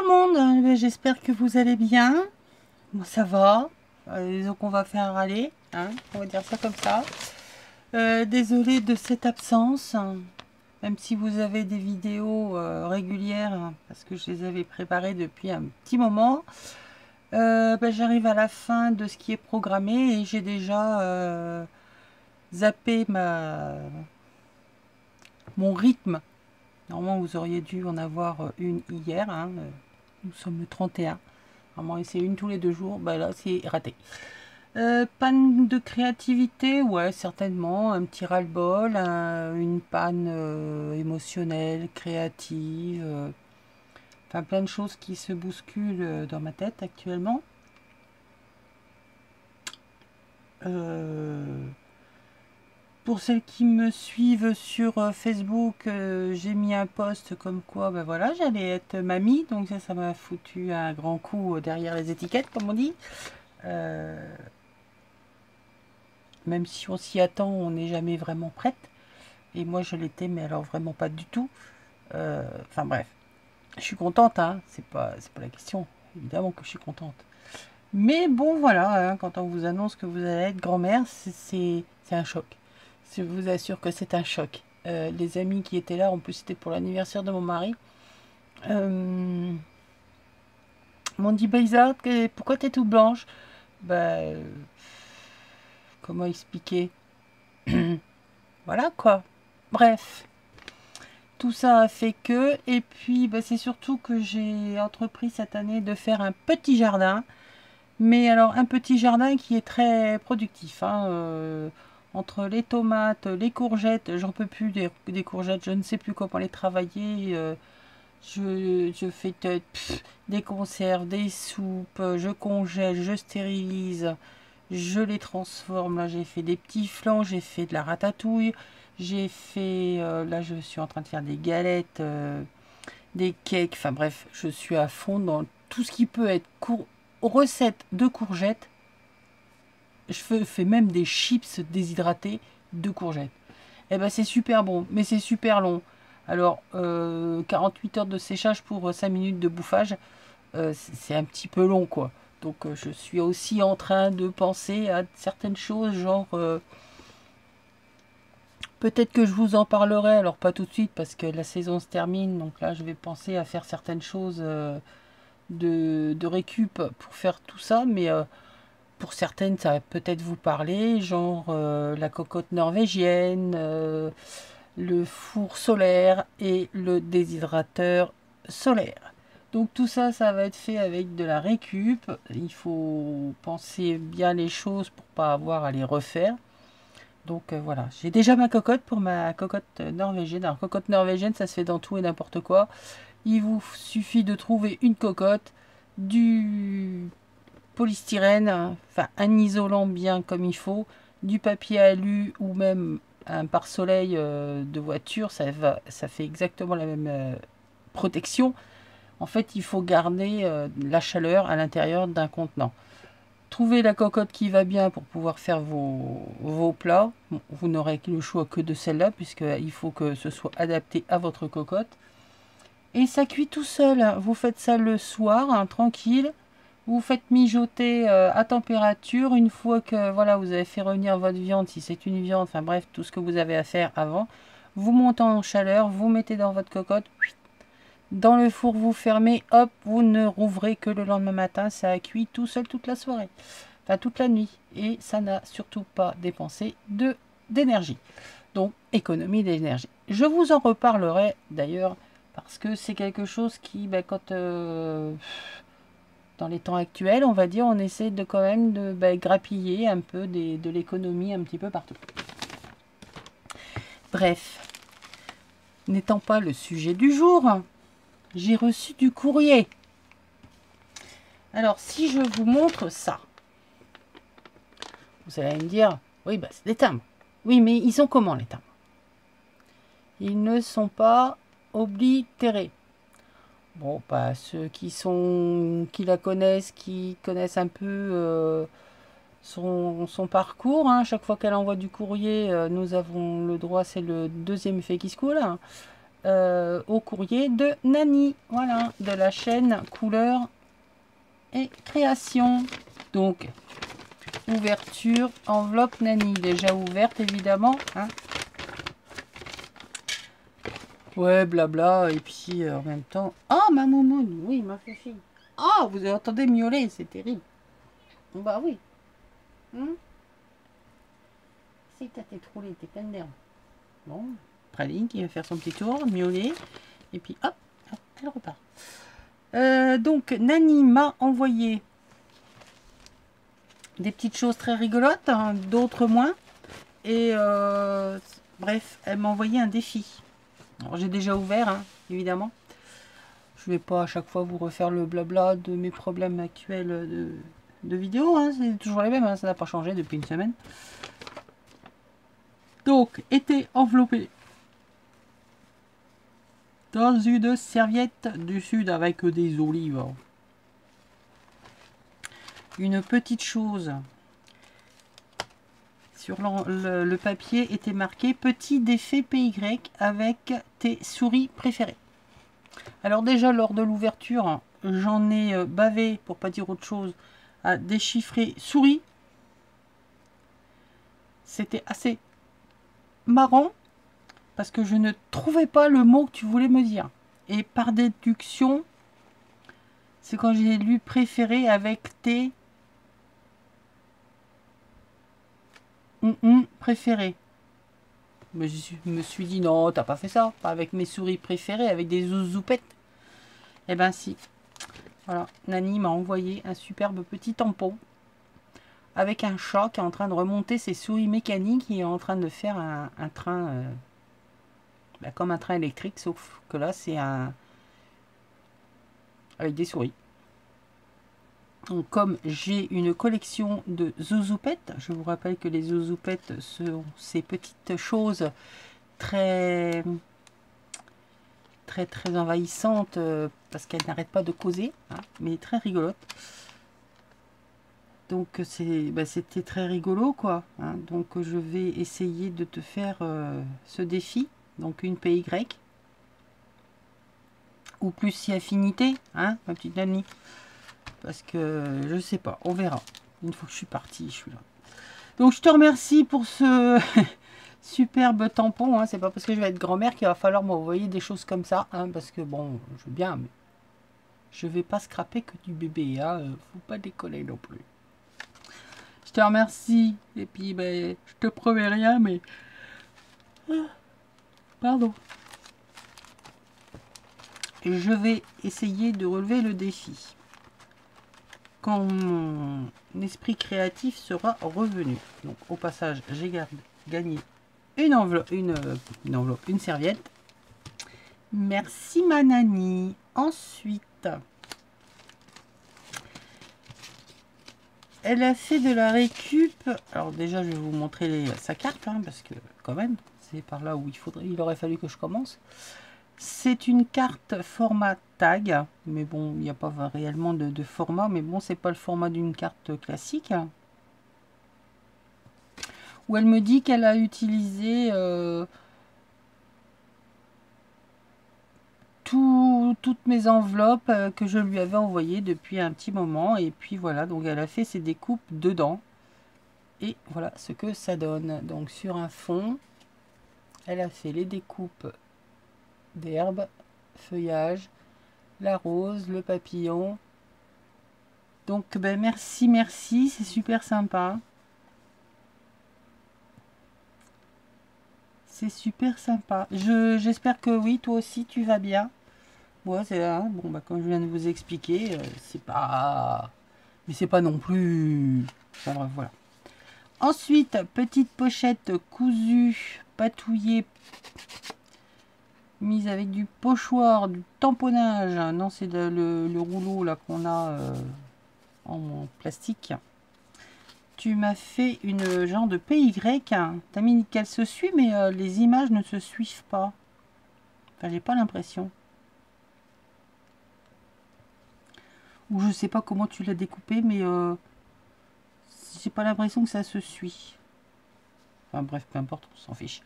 le monde, j'espère que vous allez bien. Moi ça va. Disons qu'on va faire râler, hein, on va dire ça comme ça. Désolée de cette absence, même si vous avez des vidéos régulières, parce que je les avais préparées depuis un petit moment. J'arrive à la fin de ce qui est programmé et j'ai déjà zappé mon rythme. Normalement, vous auriez dû en avoir une hier, hein. Nous sommes le 31. Normalement, c'est une tous les 2 jours. Là, c'est raté. Panne de créativité, ouais, certainement. Un petit ras-le-bol, une panne émotionnelle, créative. Enfin, plein de choses qui se bousculent dans ma tête actuellement. Pour celles qui me suivent sur Facebook, j'ai mis un post comme quoi, voilà, j'allais être mamie. Donc ça m'a foutu un grand coup derrière les étiquettes, comme on dit. Même si on s'y attend, on n'est jamais vraiment prête. Et moi, je l'étais, mais alors vraiment pas du tout. Enfin bref, je suis contente, hein. C'est pas la question. Évidemment que je suis contente. Mais bon, voilà, hein, quand on vous annonce que vous allez être grand-mère, c'est un choc. Je vous assure que c'est un choc. Les amis qui étaient là, en plus c'était pour l'anniversaire de mon mari, m'ont dit, Isa, pourquoi t'es toute blanche? Comment expliquer? Voilà quoi. Bref, tout ça a fait que, et puis c'est surtout que j'ai entrepris cette année de faire un petit jardin, mais alors un petit jardin qui est très productif, hein, entre les tomates, les courgettes, j'en peux plus des courgettes, je ne sais plus comment les travailler. Je fais des conserves, des soupes, je congèle, je stérilise, je les transforme. Là, j'ai fait des petits flans, j'ai fait de la ratatouille, j'ai fait. Là, je suis en train de faire des galettes, des cakes. Enfin bref, je suis à fond dans tout ce qui peut être recette de courgettes. Je fais même des chips déshydratés de courgettes. Eh ben, c'est super bon, mais c'est super long. Alors, 48 heures de séchage pour 5 minutes de bouffage, c'est un petit peu long, quoi. Donc, je suis aussi en train de penser à certaines choses, genre, peut-être que je vous en parlerai, alors pas tout de suite, parce que la saison se termine, donc là, je vais penser à faire certaines choses de récup pour faire tout ça, mais pour certaines, ça va peut-être vous parler, genre la cocotte norvégienne, le four solaire et le déshydrateur solaire. Donc tout ça, ça va être fait avec de la récup. Il faut penser bien les choses pour pas avoir à les refaire. Donc voilà, j'ai déjà ma cocotte pour ma cocotte norvégienne. Alors cocotte norvégienne, ça se fait dans tout et n'importe quoi. Il vous suffit de trouver une cocotte, du polystyrène, enfin un isolant bien comme il faut, du papier alu ou même un pare-soleil de voiture, ça fait exactement la même protection. En fait, il faut garder la chaleur à l'intérieur d'un contenant. Trouvez la cocotte qui va bien pour pouvoir faire vos plats. Bon, vous n'aurez le choix que de celle-là, puisqu'il faut que ce soit adapté à votre cocotte. Et ça cuit tout seul. Vous faites ça le soir, hein, tranquille. Vous faites mijoter à température. Une fois que voilà, vous avez fait revenir votre viande, si c'est une viande, enfin bref, tout ce que vous avez à faire avant. Vous montez en chaleur, vous mettez dans votre cocotte. Dans le four, vous fermez, hop, vous ne rouvrez que le lendemain matin. Ça a cuit tout seul toute la soirée. Enfin, toute la nuit. Et ça n'a surtout pas dépensé d'énergie. Donc, économie d'énergie. Je vous en reparlerai d'ailleurs parce que c'est quelque chose qui, quand dans les temps actuels, on va dire, on essaie de quand même de grappiller un peu de l'économie un petit peu partout. Bref, n'étant pas le sujet du jour, j'ai reçu du courrier. Alors, si je vous montre ça, vous allez me dire, oui, c'est des timbres. Oui, mais ils sont comment les timbres? Ils ne sont pas oblitérés. Bon, ceux qui la connaissent, qui connaissent un peu son parcours, hein. Chaque fois qu'elle envoie du courrier, nous avons le droit, c'est le deuxième effet qui se coule, hein. au courrier de Nani. Voilà, de la chaîne Couleur et Création. Donc, ouverture, enveloppe Nani. Déjà ouverte, évidemment. Hein. Ouais, blabla. Et puis, en même temps... Oh, ma moumoune. Oui, ma fille. Oh, vous entendez miauler. C'est terrible. Bah oui. Hein? Si t'as tes troulés, t'es pleine d'herbe. Bon, Praline qui va faire son petit tour, miauler. Et puis, hop, elle repart. Donc, Nani m'a envoyé des petites choses très rigolotes, hein, d'autres moins. Et bref, elle m'a envoyé un défi. Alors, j'ai déjà ouvert, hein, évidemment. Je vais pas à chaque fois vous refaire le blabla de mes problèmes actuels de vidéo. Hein, c'est toujours les mêmes, hein, ça n'a pas changé depuis une semaine. Donc, était enveloppé dans une serviette du sud avec des olives. Une petite chose. Sur le papier était marqué petit défait PY avec tes souris préférées. Alors déjà lors de l'ouverture, j'en ai bavé, pour pas dire autre chose, à déchiffrer souris. C'était assez marrant parce que je ne trouvais pas le mot que tu voulais me dire. Et par déduction, c'est quand j'ai lu préféré avec tes préférés. Mais je me suis dit non, t'as pas fait ça, pas avec mes souris préférées, avec des zouzoupettes. Eh ben si. Voilà, Nani m'a envoyé un superbe petit tampon avec un chat qui est en train de remonter ses souris mécaniques et est en train de faire un train comme un train électrique, sauf que là c'est un avec des souris. Donc, comme j'ai une collection de zouzoupettes, je vous rappelle que les zouzoupettes sont ces petites choses très envahissantes parce qu'elles n'arrêtent pas de causer, hein, mais très rigolotes. Donc c'était très rigolo quoi. Hein. Donc je vais essayer de te faire ce défi. Donc une PY. Ou plus si affinité, hein, ma petite Nani. Parce que je sais pas, on verra. Une fois que je suis partie, je suis là. Donc je te remercie pour ce superbe tampon. Hein. C'est pas parce que je vais être grand-mère qu'il va falloir m'envoyer des choses comme ça. Hein, parce que bon, je veux bien, mais je vais pas scraper que du bébé. Hein. Faut pas décoller non plus. Je te remercie. Et puis, ben, je te promets rien, mais... Pardon. Je vais essayer de relever le défi. Quand mon esprit créatif sera revenu. Donc, au passage, j'ai gagné une enveloppe, une serviette. Merci, ma Nani. Ensuite... Elle a fait de la récup. Alors déjà, je vais vous montrer sa carte, hein, parce que quand même, c'est par là où il aurait fallu que je commence. C'est une carte format tag, mais bon, il n'y a pas réellement de format, mais bon, c'est pas le format d'une carte classique. Où elle me dit qu'elle a utilisé toutes mes enveloppes que je lui avais envoyées depuis un petit moment. Et puis voilà, donc elle a fait ses découpes dedans. Et voilà ce que ça donne. Donc sur un fond, elle a fait les découpes d'herbes, feuillage, la rose, le papillon. Donc ben merci, c'est super sympa. C'est super sympa. J'espère que oui, toi aussi tu vas bien. Moi, c'est hein, bon, bah, comme je viens de vous expliquer, c'est pas... Mais c'est pas non plus... Enfin, bref, voilà. Ensuite, petite pochette cousue, patouillée, mise avec du pochoir, du tamponnage. Non, c'est le rouleau là qu'on a en plastique. Tu m'as fait une genre de PY. T'as mis qu'elle se suit, mais les images ne se suivent pas. Enfin, j'ai pas l'impression. Ou je sais pas comment tu l'as découpé, mais j'ai pas l'impression que ça se suit. Enfin bref, peu importe, on s'en fiche.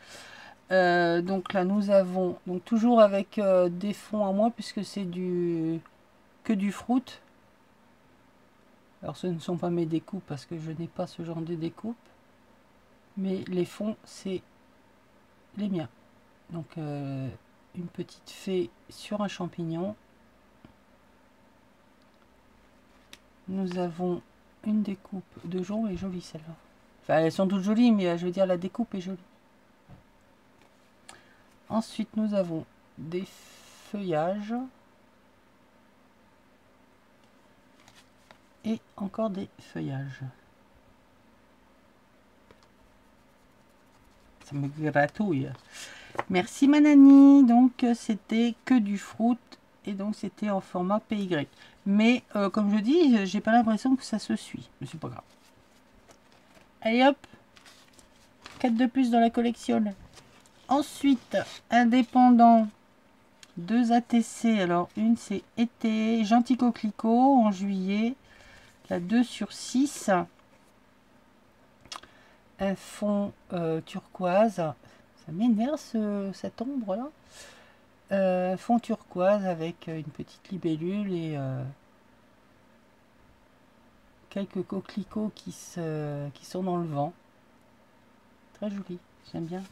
Donc là, nous avons donc toujours avec des fonds à moi puisque c'est que du fruit. Alors ce ne sont pas mes découpes parce que je n'ai pas ce genre de découpe, mais les fonds c'est les miens. Donc une petite fée sur un champignon. Nous avons une découpe de jonc, elle est jolie celle-là. Enfin elles sont toutes jolies, mais je veux dire la découpe est jolie. Ensuite nous avons des feuillages. Et encore des feuillages. Ça me gratouille. Merci Manani. Donc c'était que du fruit et donc c'était en format PY. Mais comme je dis, j'ai pas l'impression que ça se suit. Mais c'est pas grave. Allez hop, 4 de plus dans la collection. Ensuite, indépendant, 2 ATC. Alors une c'est été, gentil coquelicot en juillet. La 2/6. Un fond turquoise. Ça m'énerve cette ombre là. Fond turquoise avec une petite libellule et quelques coquelicots qui sont dans le vent. Très joli, j'aime bien.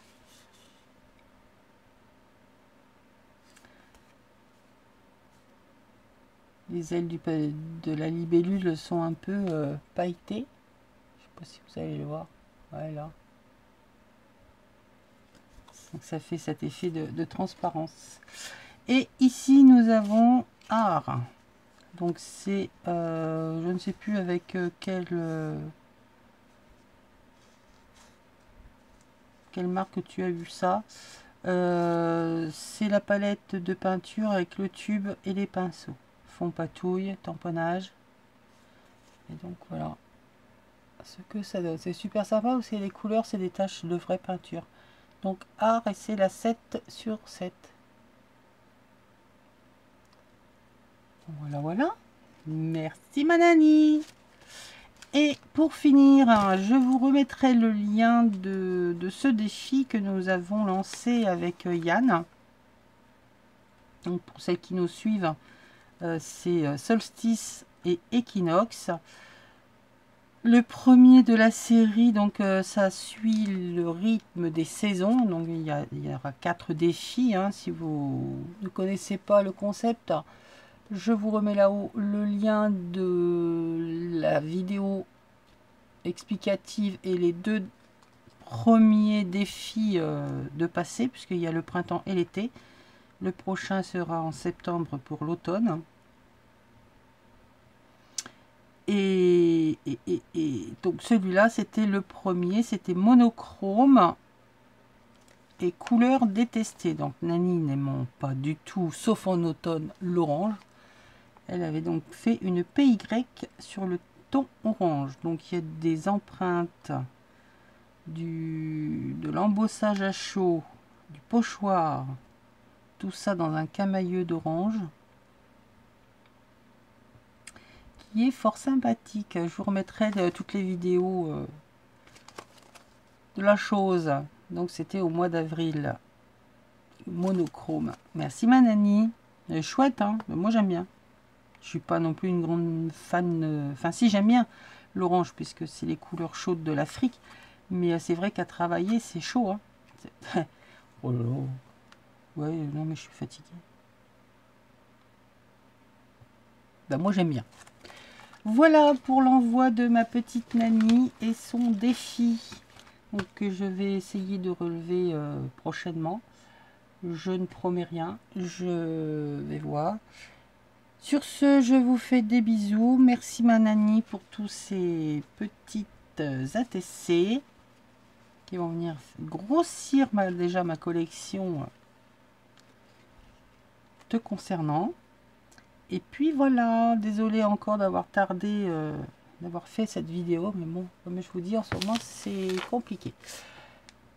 Les ailes de la libellule sont un peu pailletées. Je sais pas si vous allez le voir. Voilà. Donc ça fait cet effet de transparence. Et ici nous avons art. Donc c'est, je ne sais plus avec quelle marque tu as vu ça. C'est la palette de peinture avec le tube et les pinceaux. Fond patouille, tamponnage. Et donc voilà ce que ça donne. C'est super sympa parce que les couleurs c'est des taches de vraie peinture. Donc art et c'est la 7/7. Voilà, voilà. Merci Manani. Et pour finir, je vous remettrai le lien de ce défi que nous avons lancé avec Yann. Donc pour celles qui nous suivent, c'est solstice et équinoxe. Le premier de la série, donc ça suit le rythme des saisons. Donc il y aura 4 défis. Si vous ne connaissez pas le concept, je vous remets là-haut le lien de la vidéo explicative et les 2 premiers défis de passer, puisqu'il y a le printemps et l'été. Le prochain sera en septembre pour l'automne. Et donc celui-là, c'était le premier, c'était monochrome et couleur détestée. Donc Nani n'aimant pas du tout, sauf en automne, l'orange. Elle avait donc fait une PY sur le ton orange. Donc il y a des empreintes de l'embossage à chaud, du pochoir, tout ça dans un camailleux d'orange. Qui est fort sympathique. Je vous remettrai toutes les vidéos de la chose. Donc c'était au mois d'avril. Monochrome. Merci Manani. Chouette, hein. Moi j'aime bien. Je suis pas non plus une grande fan. Enfin si, j'aime bien l'orange puisque c'est les couleurs chaudes de l'Afrique. Mais c'est vrai qu'à travailler c'est chaud. Hein. Oh là là. Ouais, non mais je suis fatiguée. Ben, moi j'aime bien. Voilà pour l'envoi de ma petite Nani et son défi. Donc que je vais essayer de relever prochainement. Je ne promets rien. Je vais voir. Sur ce, je vous fais des bisous. Merci ma Nani pour tous ces petites ATC qui vont venir grossir déjà ma collection te concernant. Et puis voilà, désolé encore d'avoir tardé, d'avoir fait cette vidéo, mais bon, comme je vous dis, en ce moment, c'est compliqué.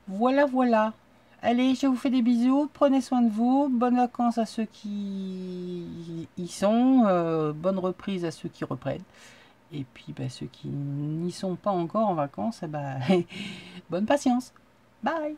Voilà, voilà. Allez, je vous fais des bisous, prenez soin de vous, bonnes vacances à ceux qui y sont, bonne reprise à ceux qui reprennent. Et puis, bah, ceux qui n'y sont pas encore en vacances, bah, bonne patience. Bye!